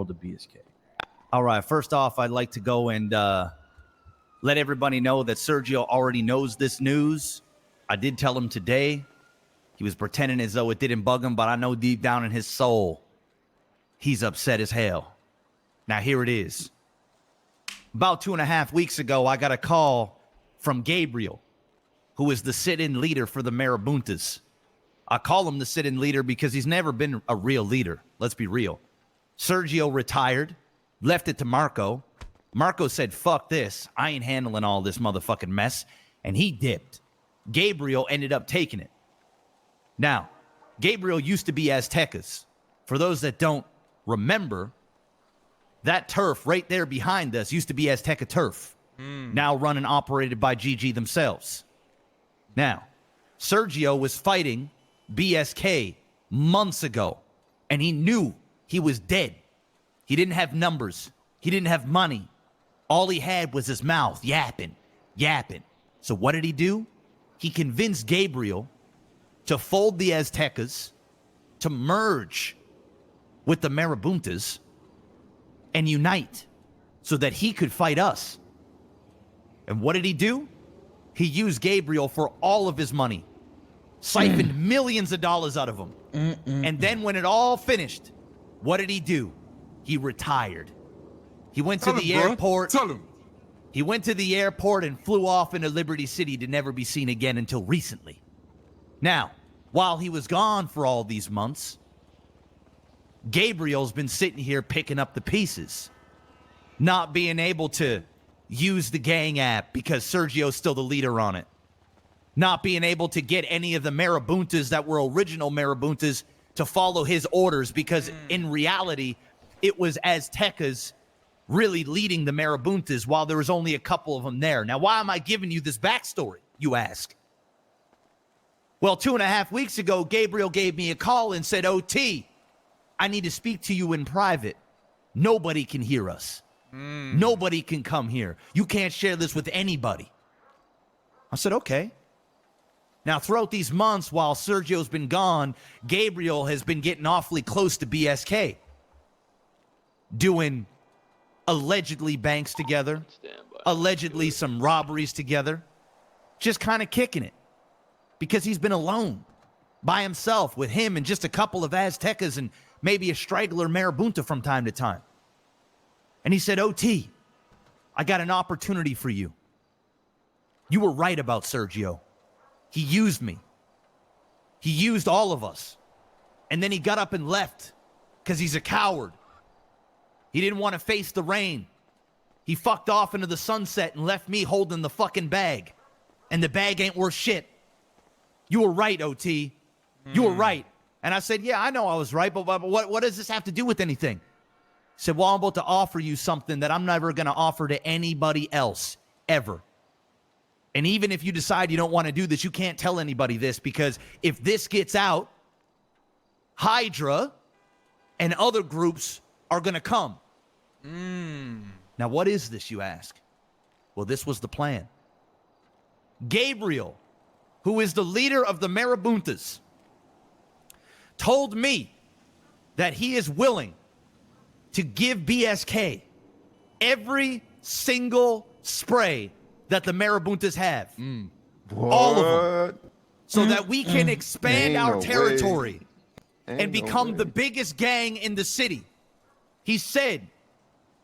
to BSK. All right, first off, I'd like to go and let everybody know that Sergio already knows this news. I did tell him today. He was pretending as though it didn't bug him, but I know deep down in his soul, he's upset as hell. Now, here it is. About 2.5 weeks ago, I got a call from Gabriel, who is the sit-in leader for the Marabuntas. I call him the sit-in leader because he's never been a real leader. Let's be real. Sergio retired, left it to Marco. Marco said, fuck this. I ain't handling all this motherfucking mess. And he dipped. Gabriel ended up taking it. Now, Gabriel used to be Aztecas. For those that don't remember, that turf right there behind us used to be Azteca turf. Now run and operated by GG themselves. Now, Sergio was fighting BSK months ago, and he knew he was dead. He didn't have numbers. He didn't have money. All he had was his mouth yapping. So what did he do? He convinced Gabriel to fold the Aztecas, to merge with the Marabuntas, and unite so that he could fight us. And what did he do? He used Gabriel for all of his money, siphoned millions of dollars out of him. And then when it all finished, what did he do? He retired. He went to the airport. Tell him. He went to the airport and flew off into Liberty City to never be seen again until recently. Now, while he was gone for all these months, Gabriel's been sitting here picking up the pieces, not being able to use the gang app because Sergio's still the leader on it, not being able to get any of the Marabuntas that were original Marabuntas to follow his orders because in reality, it was Aztecas really leading the Marabuntas while there was only a couple of them there. Now, why am I giving you this backstory, you ask? Well, 2.5 weeks ago, Gabriel gave me a call and said, OT, I need to speak to you in private. Nobody can hear us. Nobody can come here. You can't share this with anybody. I said, okay. Now, throughout these months, while Sergio's been gone, Gabriel has been getting awfully close to BSK, doing allegedly banks together, allegedly some robberies together, just kind of kicking it because he's been alone by himself with him and just a couple of Aztecas and maybe a straggler Marabunta from time to time. And he said, OT, I got an opportunity for you. You were right about Sergio. He used me. He used all of us. And then he got up and left because he's a coward. He didn't want to face the rain. He fucked off into the sunset and left me holding the fucking bag. And the bag ain't worth shit. You were right, OT. You were right. And I said, yeah, I know I was right, but what does this have to do with anything? He said, well, I'm about to offer you something that I'm never going to offer to anybody else, ever. And even if you decide you don't want to do this, you can't tell anybody this, because if this gets out, Hydra and other groups are going to come. Now, what is this, you ask? Well, this was the plan. Gabriel, who is the leader of the Marabuntas, told me that he is willing to give BSK every single spray that the Marabuntas have. All of them. So that we can expand our territory and become the biggest gang in the city. He said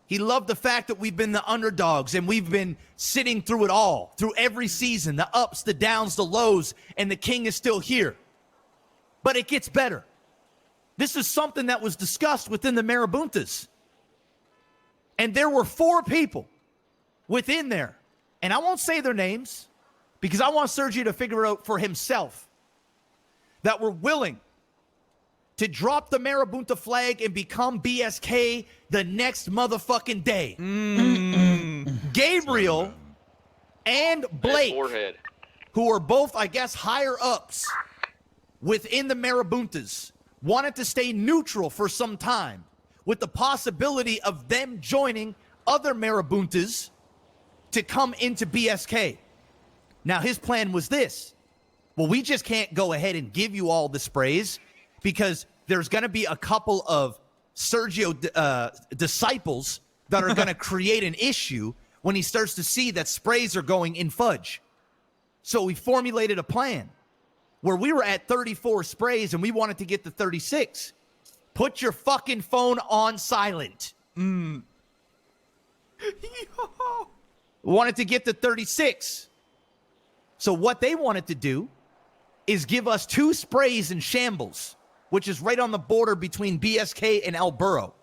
he loved the fact that we've been the underdogs and we've been sitting through it all, through every season, the ups, the downs, the lows, and the king is still here. But it gets better. This is something that was discussed within the Marabuntas. And there were 4 people within there. And I won't say their names because I want Sergio to figure out for himself that were willing to drop the Marabunta flag and become BSK the next motherfucking day. Gabriel and Blake, who are both, I guess, higher ups within the Marabuntas, wanted to stay neutral for some time with the possibility of them joining other Marabuntas to come into BSK. Now, his plan was this. Well, we just can't go ahead and give you all the sprays because there's going to be a couple of Sergio disciples that are going to create an issue when he starts to see that sprays are going in fudge. So we formulated a plan where we were at 34 sprays and we wanted to get to 36. Put your fucking phone on silent. Wanted to get to 36. So what they wanted to do is give us 2 sprays in Shambles, which is right on the border between BSK and El Burro,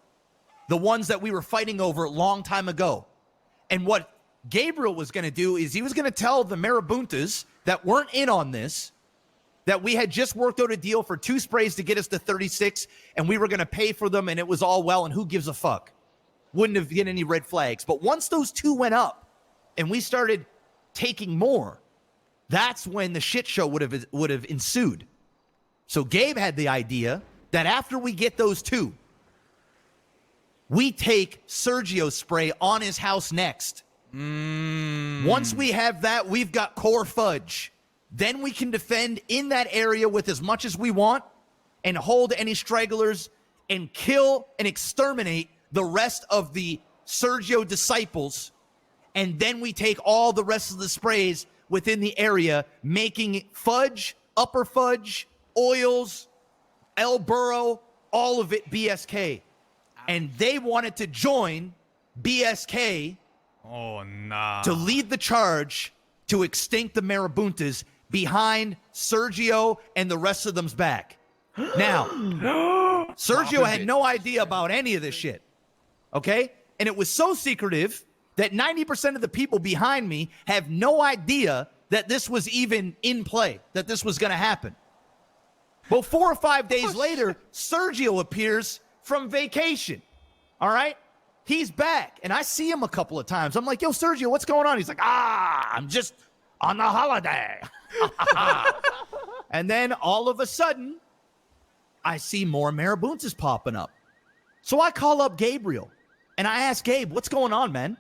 the ones that we were fighting over a long time ago. And what Gabriel was going to do is he was going to tell the Marabuntas that weren't in on this that we had just worked out a deal for 2 sprays to get us to 36, and we were going to pay for them, and it was all well, and who gives a fuck? Wouldn't have been any red flags. But once those 2 went up and we started taking more, that's when the shit show would have ensued. So Gabe had the idea that after we get those 2, we take Sergio's spray on his house next. Once we have that, we've got core fudge. Then we can defend in that area with as much as we want and hold any stragglers and kill and exterminate the rest of the Sergio disciples. And then we take all the rest of the sprays within the area, making fudge, upper fudge, oils, El Burro, all of it BSK. And they wanted to join BSK to lead the charge to extinct the Marabuntas behind Sergio and the rest of them's back. Now, Sergio had no idea about any of this shit, okay? And it was so secretive that 90% of the people behind me have no idea that this was even in play, that this was going to happen. Well, 4 or 5 days later, Sergio appears from vacation, all right? He's back, and I see him a couple of times. I'm like, yo, Sergio, what's going on? He's like, I'm just on a holiday. And then all of a sudden, I see more Marabuntas popping up. So I call up Gabriel, and I ask Gabe, what's going on, man?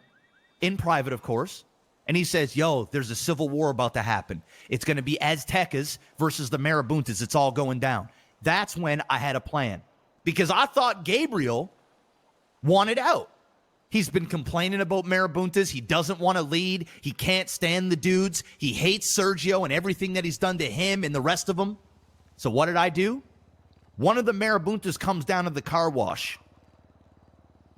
In private, of course. And he says, yo, there's a civil war about to happen. It's going to be Aztecas versus the Marabuntas. It's all going down. That's when I had a plan. Because I thought Gabriel wanted out. He's been complaining about Marabuntas. He doesn't want to lead. He can't stand the dudes. He hates Sergio and everything that he's done to him and the rest of them. So what did I do? One of the Marabuntas comes down to the car wash.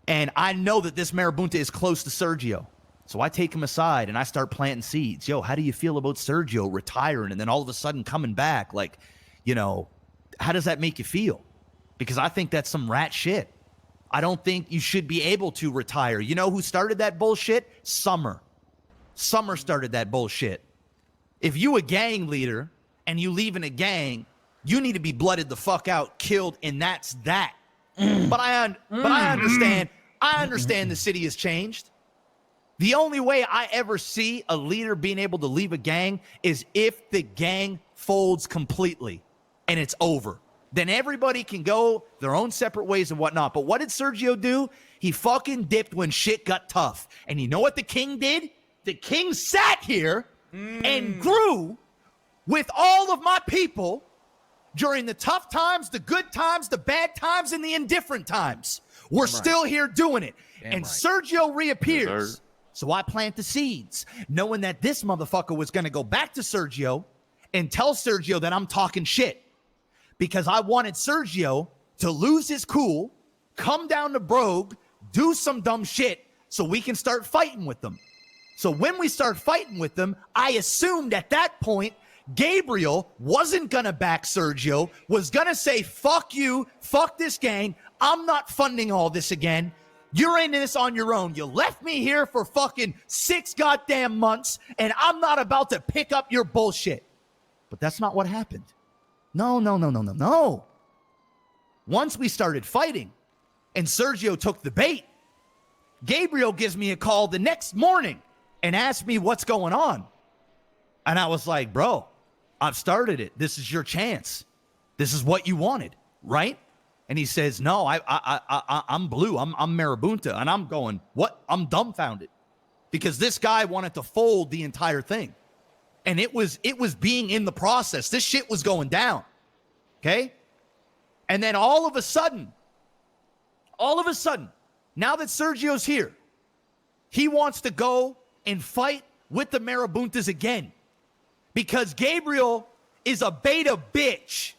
And I know that this Marabunta is close to Sergio. So I take him aside and I start planting seeds. Yo, how do you feel about Sergio retiring and then all of a sudden coming back? Like, you know, how does that make you feel? Because I think that's some rat shit. I don't think you should be able to retire. You know who started that bullshit? Summer. Summer started that bullshit. If you a gang leader and you leave in a gang, you need to be blooded the fuck out, killed, and that's that. But I understand. I understand the city has changed. The only way I ever see a leader being able to leave a gang is if the gang folds completely and it's over. Then everybody can go their own separate ways and whatnot. But what did Sergio do? He fucking dipped when shit got tough. And you know what the king did? The king sat here and grew with all of my people during the tough times, the good times, the bad times, and the indifferent times. We're still here doing it. And Sergio reappears. Yes, so I plant the seeds, knowing that this motherfucker was going to go back to Sergio and tell Sergio that I'm talking shit. Because I wanted Sergio to lose his cool, come down to Brogue, do some dumb shit so we can start fighting with them. So when we start fighting with them, I assumed at that point, Gabriel wasn't going to back Sergio, was going to say, fuck you, fuck this gang, I'm not funding all this again. You're in this on your own. You left me here for fucking 6 goddamn months, and I'm not about to pick up your bullshit. But that's not what happened. No. Once we started fighting and Sergio took the bait, Gabriel gives me a call the next morning and asked me what's going on. And I was like, bro, I've started it. This is your chance. This is what you wanted, right? And he says, no, I'm blue. I'm Marabunta. And I'm going, what? I'm dumbfounded because this guy wanted to fold the entire thing. And it was being in the process. This shit was going down. Okay? And then all of a sudden, all of a sudden, now that Sergio's here, he wants to go and fight with the Marabuntas again because Gabriel is a beta bitch.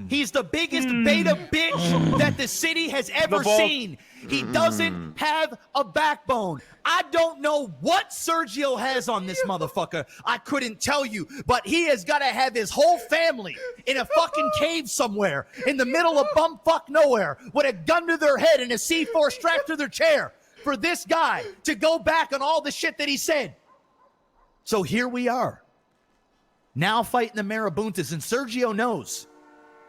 He's the biggest beta bitch that the city has ever seen. He doesn't have a backbone. I don't know what Sergio has on this motherfucker. I couldn't tell you, but he has got to have his whole family in a fucking cave somewhere in the middle of bumfuck nowhere with a gun to their head and a C4 strapped to their chair for this guy to go back on all the shit that he said. So here we are, now fighting the Marabuntas, and Sergio knows.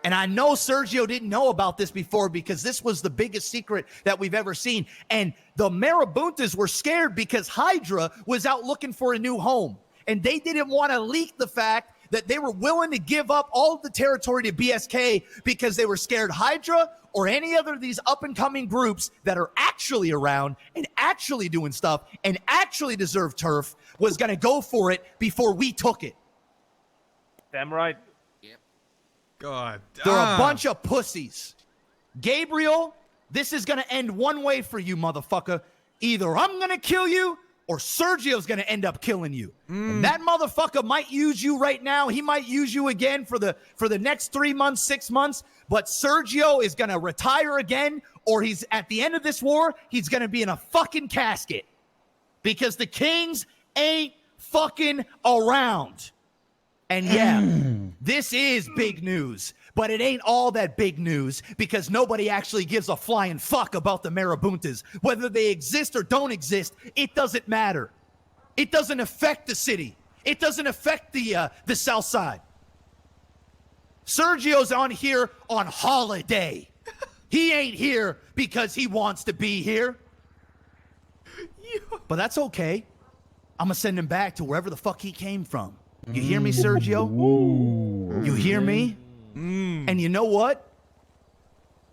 And I know Sergio didn't know about this before because this was the biggest secret that we've ever seen. And the Marabuntas were scared because Hydra was out looking for a new home. And they didn't want to leak the fact that they were willing to give up all of the territory to BSK because they were scared Hydra or any other of these up-and-coming groups that are actually around and actually doing stuff and actually deserve turf was going to go for it before we took it. Damn right. God. They're a bunch of pussies. Gabriel, this is going to end one way for you, motherfucker. Either I'm going to kill you or Sergio's going to end up killing you. And that motherfucker might use you right now. He might use you again for the next 3 months, 6 months. But Sergio is going to retire again, or he's at the end of this war, he's going to be in a fucking casket. Because the Kings ain't fucking around. And yeah, this is big news, but it ain't all that big news because nobody actually gives a flying fuck about the Marabuntas. Whether they exist or don't exist, it doesn't matter. It doesn't affect the city. It doesn't affect the South Side. Sergio's on here on holiday. He ain't here because he wants to be here. But that's okay. I'm going to send him back to wherever the fuck he came from. You hear me, Sergio? You hear me? And you know what?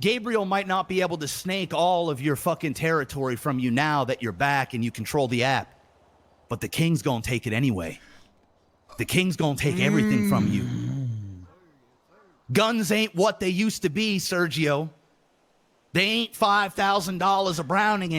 Gabriel might not be able to snake all of your fucking territory from you now that you're back and you control the app. But the King's gonna take it anyway. The King's gonna take everything from you. Guns ain't what they used to be, Sergio. They ain't $5,000 a Browning